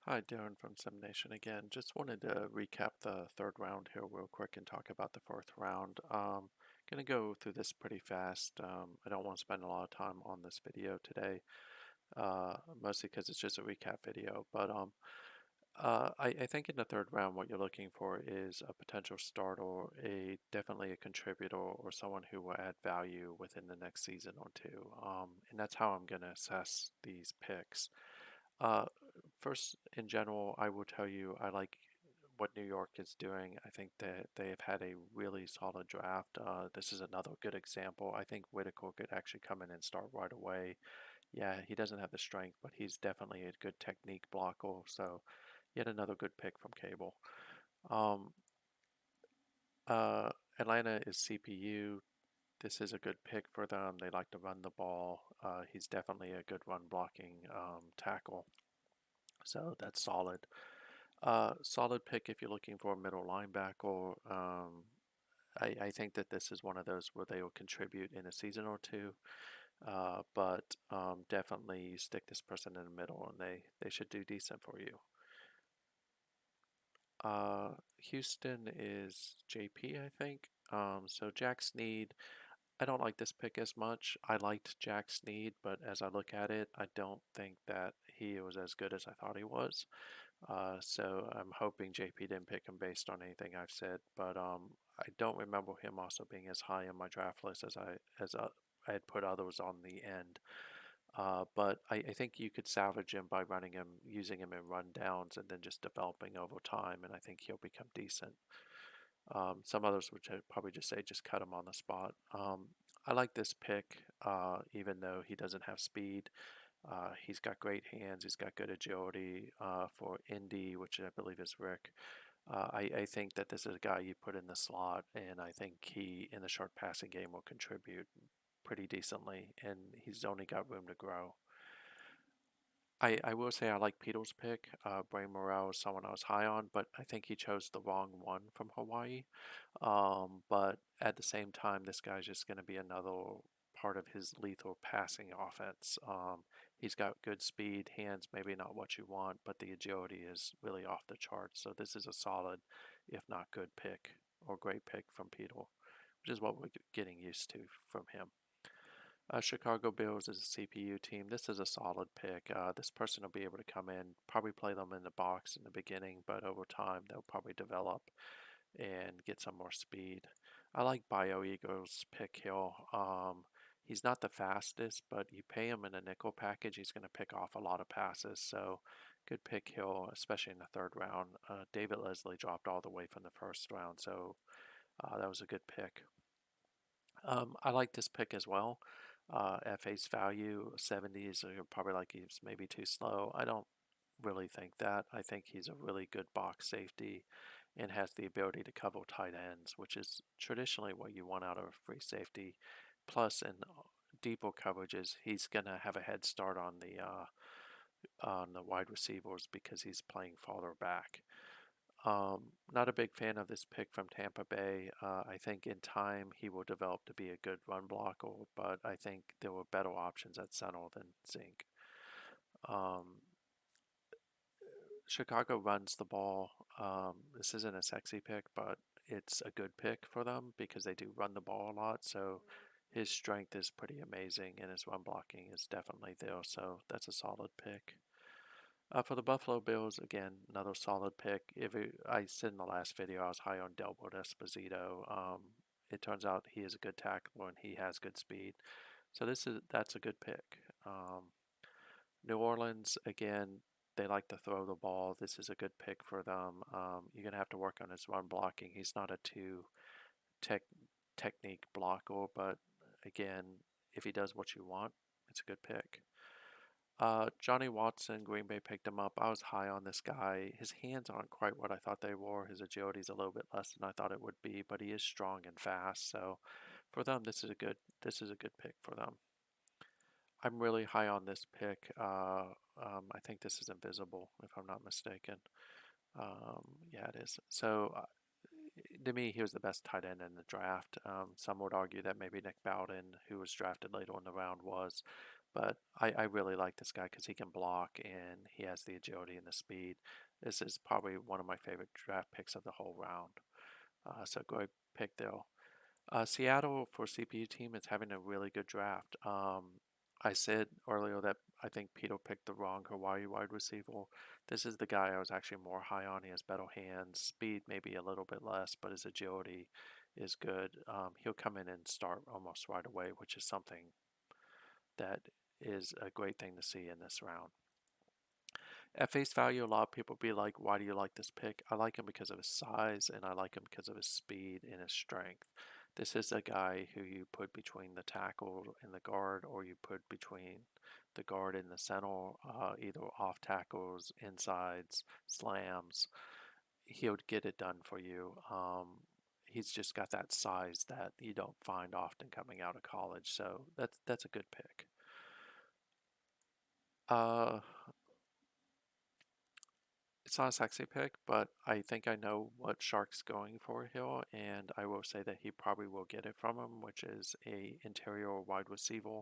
Hi, Darren from SimNation again. Just wanted to recap the third round here real quick and talk about the fourth round. Gonna go through this pretty fast. I don't want to spend a lot of time on this video today, mostly because it's just a recap video. But I think in the third round, what you're looking for is a potential start or definitely a contributor or someone who will add value within the next season or two. And that's how I'm gonna assess these picks. Uh, First, in general, I will tell you I like what New York is doing. I think that they have had a really solid draft. This is another good example. I think Whitaker could actually come in and start right away. Yeah, he doesn't have the strength, but he's definitely a good technique blocker. So, yet another good pick from Cable. Um, uh, Atlanta is CPU. This is a good pick for them. They like to run the ball. He's definitely a good run blocking tackle. So that's solid. Solid pick if you're looking for a middle linebacker. I think that this is one of those where they will contribute in a season or two, but definitely you stick this person in the middle and they should do decent for you. Houston is JP, I think. So Jack Sneed, I don't like this pick as much. I liked Jack Sneed, but as I look at it, I don't think that he was as good as I thought he was. So I'm hoping JP didn't pick him based on anything I've said, but I don't remember him also being as high on my draft list as I had put others on the end. But I think you could salvage him by running him, using him in run downs, and then just developing over time, and I think he'll become decent. Some others would probably just say just cut him on the spot. I like this pick, even though he doesn't have speed. He's got great hands. He's got good agility for Indy, which I believe is Rick. I think that this is a guy you put in the slot, and I think he, in the short passing game, will contribute pretty decently, and he's only got room to grow. I will say I like Peter's pick. Brain Morrell is someone I was high on, but I think he chose the wrong one from Hawaii. But at the same time, this guy's just going to be another part of his lethal passing offense. He's got good speed, hands, maybe not what you want, but the agility is really off the charts. So this is a solid, if not good pick or great pick from Peter, which is what we're getting used to from him. Chicago Bears is a CPU team. This is a solid pick. This person will be able to come in, probably play them in the box in the beginning, but over time they'll probably develop and get some more speed. I like Bio Eagles pick Hill. He's not the fastest, but you pay him in a nickel package, he's going to pick off a lot of passes. So good pick Hill, especially in the third round. David Leslie dropped all the way from the first round, so that was a good pick. I like this pick as well. At face value, 70s are probably like he's maybe too slow. I don't really think that. I think he's a really good box safety and has the ability to cover tight ends, which is traditionally what you want out of a free safety. Plus, in deeper coverages, he's gonna have a head start on the wide receivers because he's playing farther back. Not a big fan of this pick from Tampa Bay. I think in time he will develop to be a good run blocker, but I think there were better options at center than Zink. Um, Chicago runs the ball. This isn't a sexy pick, but it's a good pick for them because they do run the ball a lot. So his strength is pretty amazing, and his run blocking is definitely there. So that's a solid pick. For the Buffalo Bills, again, another solid pick. I said in the last video I was high on Delbert Esposito. It turns out he is a good tackler and he has good speed. So that's a good pick. New Orleans, again, they like to throw the ball. This is a good pick for them. You're gonna have to work on his run blocking. He's not a two tech technique blocker, but again, if he does what you want, it's a good pick. Johnny Watson, Green Bay picked him up. I was high on this guy. His hands aren't quite what I thought they were. His agility is a little bit less than I thought it would be, but he is strong and fast. So for them, this is a good pick for them. I'm really high on this pick. I think this is invisible, if I'm not mistaken. Yeah, it is. So to me, he was the best tight end in the draft. Some would argue that maybe Nick Bowden, who was drafted later in the round, was. But I really like this guy because he can block and he has the agility and the speed. This is probably one of my favorite draft picks of the whole round. So great pick there. Seattle for CPU team is having a really good draft. I said earlier that I think Peter picked the wrong Hawaii wide receiver. This is the guy I was actually more high on. He has better hands, speed maybe a little bit less, but his agility is good. He'll come in and start almost right away, which is something that is a great thing to see in this round. At face value, a lot of people be like, why do you like this pick? I like him because of his size, and I like him because of his speed and his strength. This is a guy who you put between the tackle and the guard, or you put between the guard and the center, either off tackles, insides, slams. He'll get it done for you. He's just got that size that you don't find often coming out of college, so that's a good pick. Uh, It's not a sexy pick, but I think I know what Shark's going for here, and I will say that he probably will get it from him, which is a interior wide receiver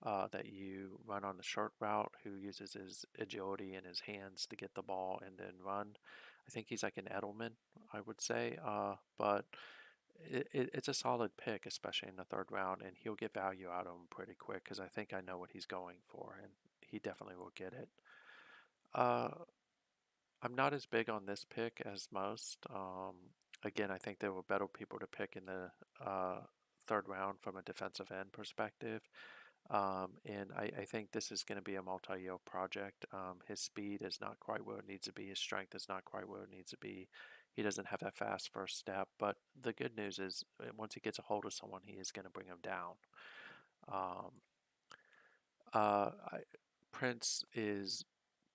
that you run on the short route, who uses his agility and his hands to get the ball and then run. I think he's like an Edelman, I would say, but it's a solid pick, especially in the third round, and he'll get value out of him pretty quick because I think I know what he's going for, and he definitely will get it. Uh, I'm not as big on this pick as most. Again, I think there were better people to pick in the third round from a defensive end perspective. And I think this is going to be a multi-year project. His speed is not quite where it needs to be. His strength is not quite where it needs to be. He doesn't have that fast first step. But the good news is once he gets a hold of someone, he is going to bring him down. Um, I, Prince is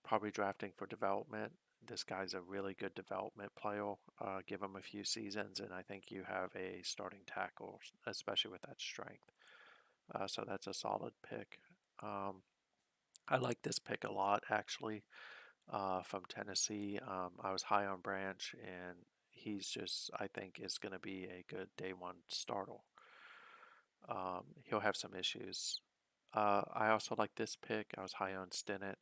probably drafting for development. This guy's a really good development player. Give him a few seasons, and I think you have a starting tackle, especially with that strength. So that's a solid pick. Um, I like this pick a lot, actually, from Tennessee. I was high on Branch, and he's just, I think, is going to be a good day one starter. He'll have some issues. I also like this pick. I was high on Stinnett.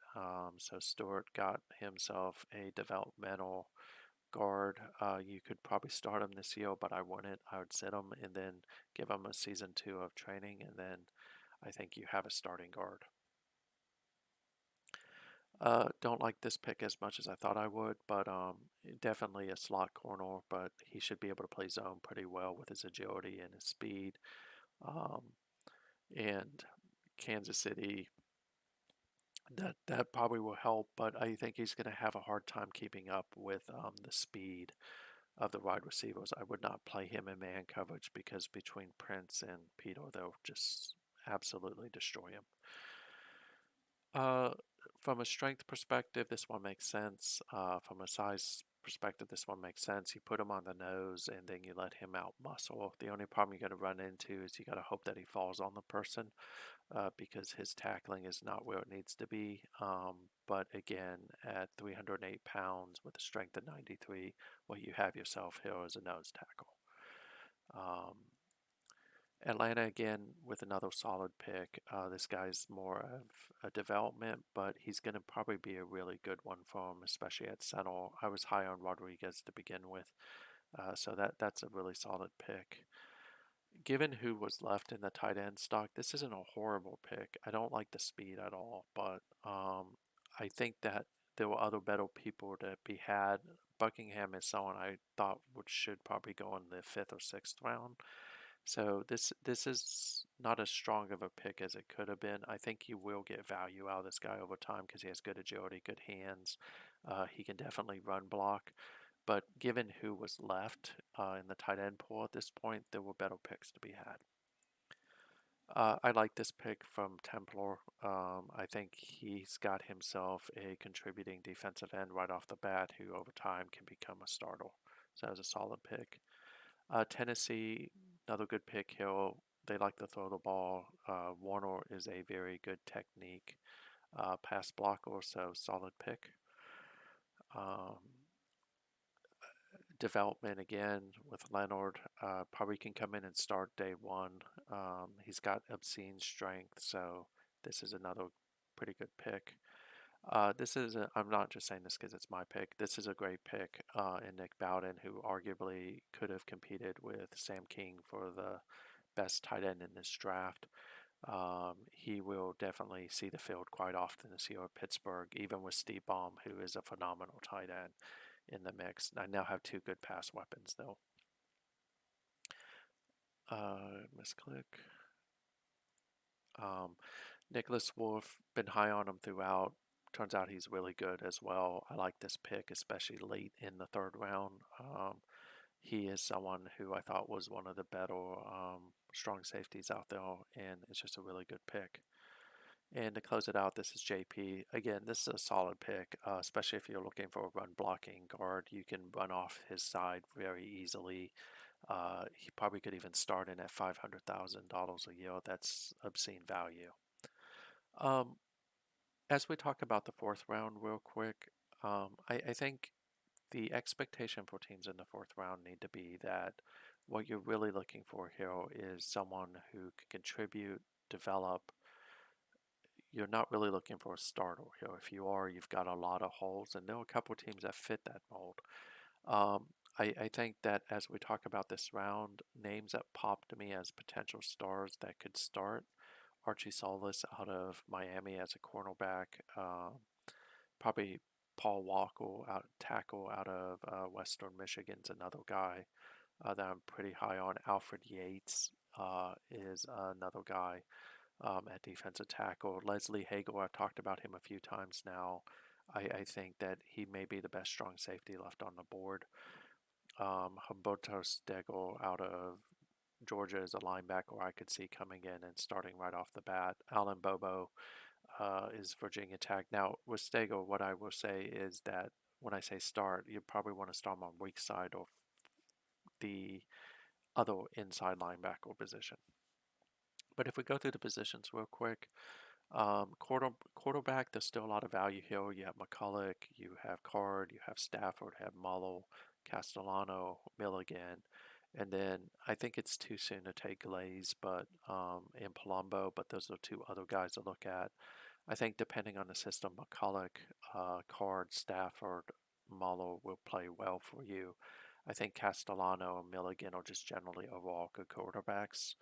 So Stewart got himself a developmental guard. You could probably start him this year, but I wouldn't. I would sit him and then give him a season 2 of training, and then I think you have a starting guard. Don't like this pick as much as I thought I would, but definitely a slot corner, but he should be able to play zone pretty well with his agility and his speed. Um, and Kansas City, that probably will help, but I think he's going to have a hard time keeping up with the speed of the wide receivers. I would not play him in man coverage because between Prince and Peter, they'll just absolutely destroy him. Uh, from a strength perspective, this one makes sense. From a size perspective, this one makes sense. You put him on the nose and then you let him out muscle. The only problem you got to run into is you got to hope that he falls on the person because his tackling is not where it needs to be. But again, at 308 pounds with a strength of 93, what you have yourself here is a nose tackle. Um, Atlanta again with another solid pick. This guy's more of a development, but he's going to probably be a really good one for him, especially at center. I was high on Rodriguez to begin with, so that's a really solid pick. Given who was left in the tight end stock, this isn't a horrible pick. I don't like the speed at all, but I think that there were other better people to be had. Buckingham is someone I thought should probably go in the fifth or sixth round. So this is not as strong of a pick as it could have been. I think you will get value out of this guy over time because he has good agility, good hands. He can definitely run block. But given who was left in the tight end pool at this point, there were better picks to be had. I like this pick from Templar. I think he's got himself a contributing defensive end right off the bat who over time can become a starter. So that was a solid pick. Tennessee, another good pick. They like to throw the ball. Warner is a very good technique pass blocker, so solid pick. Um, Development again with Leonard. Probably can come in and start day one. He's got obscene strength, so this is another pretty good pick. I'm not just saying this because it's my pick. This is a great pick in Nick Bowden, who arguably could have competed with Sam King for the best tight end in this draft. He will definitely see the field quite often this year at Pittsburgh, even with Steve Baum, who is a phenomenal tight end in the mix. I now have two good pass weapons, though. Misclick. Nicholas Wolfe, been high on him throughout. Turns out he's really good as well. I like this pick, especially late in the third round. He is someone who I thought was one of the better strong safeties out there, and it's just a really good pick. And to close it out, this is JP. Again, this is a solid pick, especially if you're looking for a run blocking guard. You can run off his side very easily. He probably could even start in at $500,000 a year. That's obscene value. Um, as we talk about the fourth round real quick, I think the expectation for teams in the fourth round need to be that what you're really looking for here is someone who can contribute, develop. You're not really looking for a starter here. If you are, you've got a lot of holes, and there are a couple teams that fit that mold. I think that as we talk about this round, names that pop to me as potential stars that could start: Archie Solis out of Miami as a cornerback, probably Paul Walker, tackle out of Western Michigan's another guy that I'm pretty high on. Alfred Yates is another guy at defensive tackle. Leslie Hagel, I've talked about him a few times now. I think that he may be the best strong safety left on the board. Humberto Stegel out of Georgia is a linebacker I could see coming in and starting right off the bat. Alan Bobo is Virginia Tech. Now, with Stegel, what I will say is that when I say start, you probably want to start him on weak side of the other inside linebacker position. But if we go through the positions real quick, quarterback, there's still a lot of value here. You have McCulloch, you have Card, you have Stafford, you have Mullo, Castellano, Milligan. And then I think it's too soon to take Glaze, but in Palumbo, but those are two other guys to look at. I think depending on the system, McCulloch, Card, Stafford, Mullo will play well for you. I think Castellano and Milligan are just generally overall good quarterbacks.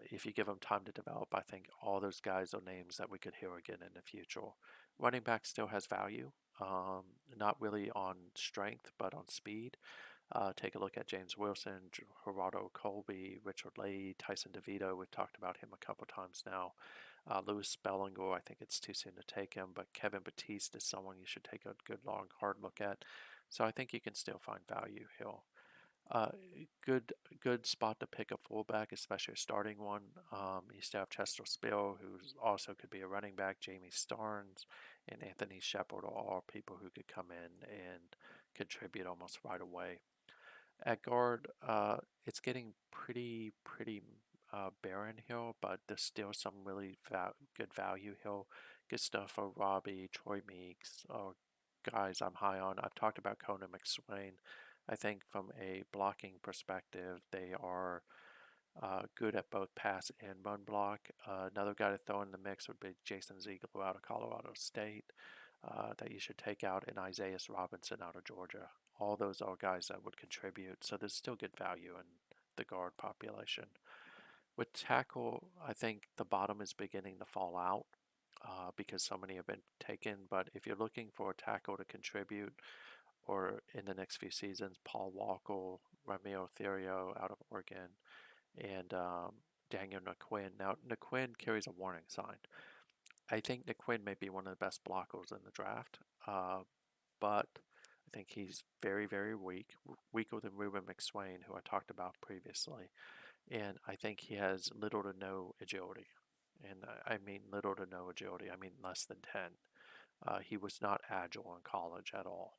If you give them time to develop, I think all those guys are names that we could hear again in the future. Running back still has value, not really on strength, but on speed. Take a look at James Wilson, Gerardo Colby, Richard Lee, Tyson DeVito. We've talked about him a couple times now. Louis Bellinger, I think it's too soon to take him, but Kevin Batiste is someone you should take a good, long, hard look at. So I think you can still find value here. Uh, good spot to pick a fullback, especially a starting one. You still have Chester Spill, who also could be a running back. Jamie Starnes and Anthony Shepard are all people who could come in and contribute almost right away. At guard, it's getting pretty barren here, but there's still some really good value here. Good stuff for Robbie, Troy Meeks, guys I'm high on. I've talked about Conan McSwain. I think from a blocking perspective, they are good at both pass and run block. Another guy to throw in the mix would be Jason Ziegler out of Colorado State that you should take out, and Isaiah Robinson out of Georgia. All those are guys that would contribute, so there's still good value in the guard population. With tackle, I think the bottom is beginning to fall out because so many have been taken, but if you're looking for a tackle to contribute, or in the next few seasons, Paul Walker, Ramiro Therio out of Oregon, and Daniel Naquin. Now, Naquin carries a warning sign. I think Naquin may be one of the best blockers in the draft, but I think he's very weak, weaker than Ruben McSwain, who I talked about previously. And I think he has little to no agility. And I mean little to no agility, I mean less than 10. He was not agile in college at all.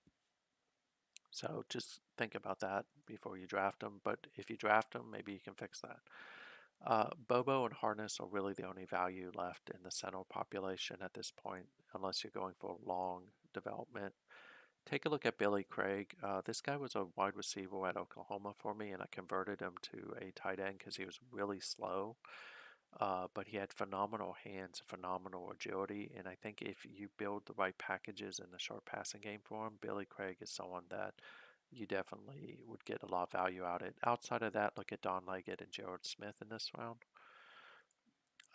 So just think about that before you draft him. But if you draft him, maybe you can fix that. Bobo and Harness are really the only value left in the center population at this point, unless you're going for long development. Take a look at Billy Craig. This guy was a wide receiver at Oklahoma for me, and I converted him to a tight end because he was really slow. but he had phenomenal hands, phenomenal agility, and I think if you build the right packages in the short passing game for him, Billy Craig is someone that you definitely would get a lot of value out of it. Outside of that, look at Don Leggett and Gerald Smith in this round.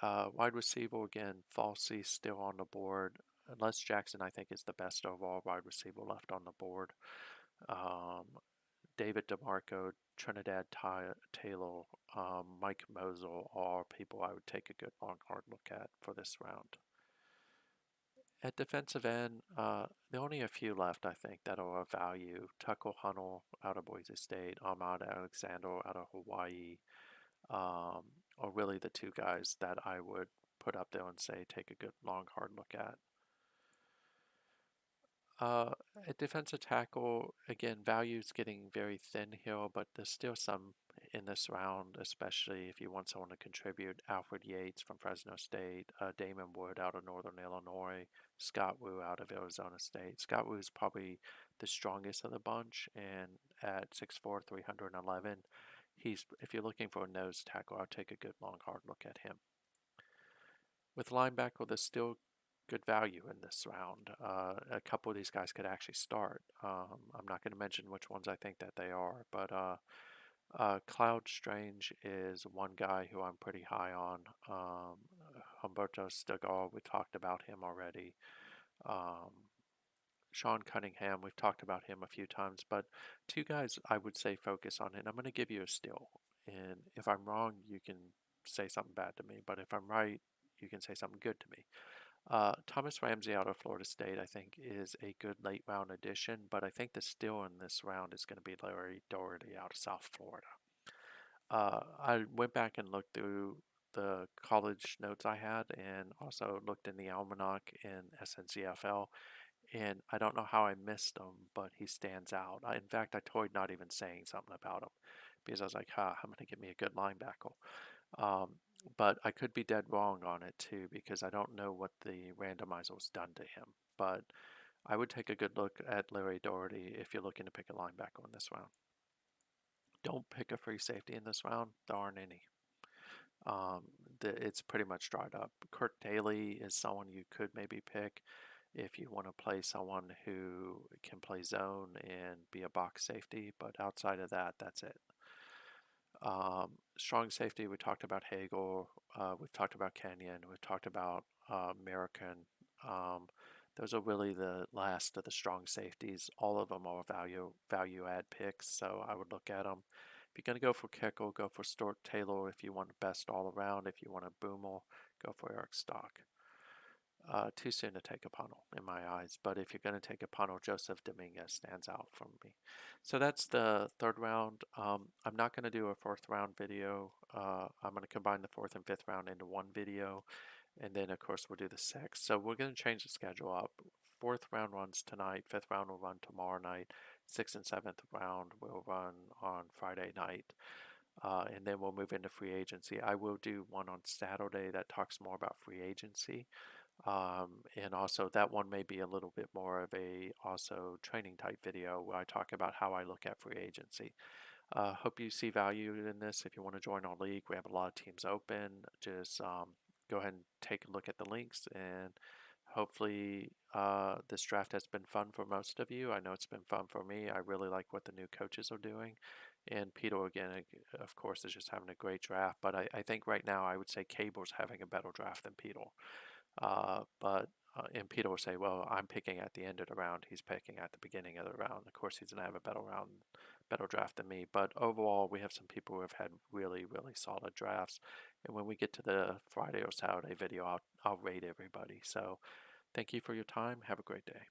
Wide receiver, again, Falsey still on the board. Les Jackson, I think, is the best overall wide receiver left on the board. David DeMarco, Trinidad Taylor, Mike Mosel are people I would take a good long hard look at for this round. At defensive end, there are only a few left, I think, that are of value. Tucker Hunnell out of Boise State, Ahmad Alexander out of Hawaii, are really the two guys that I would put up there and say take a good long hard look at. Uh, at defensive tackle, again, value's getting very thin here, but there's still some in this round, especially if you want someone to contribute. Alfred Yates from Fresno State, Damon Wood out of Northern Illinois, Scott Wu out of Arizona State. Scott Wu is probably the strongest of the bunch, and at 6'4", 311, if you're looking for a nose tackle, I'll take a good long hard look at him. With linebacker, there's still good value in this round. A couple of these guys could actually start. I'm not going to mention which ones I think that they are, but Cloud Strange is one guy who I'm pretty high on. Humberto Stagal, we talked about him already. Sean Cunningham, we've talked about him a few times, but two guys I would say focus on, and I'm going to give you a still. And if I'm wrong, you can say something bad to me, but if I'm right, you can say something good to me. Thomas Ramsey out of Florida State, I think, is a good late round addition, but I think the still in this round is going to be Larry Doherty out of South Florida. I went back and looked through the college notes I had and also looked in the almanac in SNCFL, and I don't know how I missed him, but he stands out. In fact, I toyed not even saying something about him because I was like, I'm going to get me a good linebacker. But I could be dead wrong on it too because I don't know what the randomizer's done to him. But I would take a good look at Larry Doherty if you're looking to pick a linebacker in this round. Don't pick a free safety in this round. There aren't any. It's pretty much dried up. Kurt Daly is someone you could maybe pick if you want to play someone who can play zone and be a box safety. But outside of that, that's it. Strong safety, we talked about Hagel, we've talked about Kenyon, we've talked about American. Those are really the last of the strong safeties. All of them are value add picks, so I would look at them. If you're going to go for Kickle, go for Stuart Taylor. If you want the best all around, if you want a boomer, go for Eric Stock. Too soon to take a punnel in my eyes, but if you're going to take a punnel, Joseph Dominguez stands out from me. So that's the third round. I'm not going to do a fourth round video. I'm going to combine the fourth and fifth round into one video, and then of course we'll do the sixth. So we're going to change the schedule up. Fourth round runs tonight, fifth round will run tomorrow night, sixth and seventh round will run on Friday night. And then we'll move into free agency. I will do one on Saturday that talks more about free agency. And also that one may be a little bit more of a also training type video where I talk about how I look at free agency. Hope you see value in this. If you want to join our league, we have a lot of teams open. Just go ahead and take a look at the links, and hopefully this draft has been fun for most of you. I know it's been fun for me. I really like what the new coaches are doing. And Peter, again, of course, is just having a great draft. But I think right now I would say Cable's having a better draft than Peter. And Peter will say, well, I'm picking at the end of the round. He's picking at the beginning of the round. Of course, he's going to have a better draft than me. But overall, we have some people who have had really, really solid drafts. And when we get to the Friday or Saturday video, I'll rate everybody. So thank you for your time. Have a great day.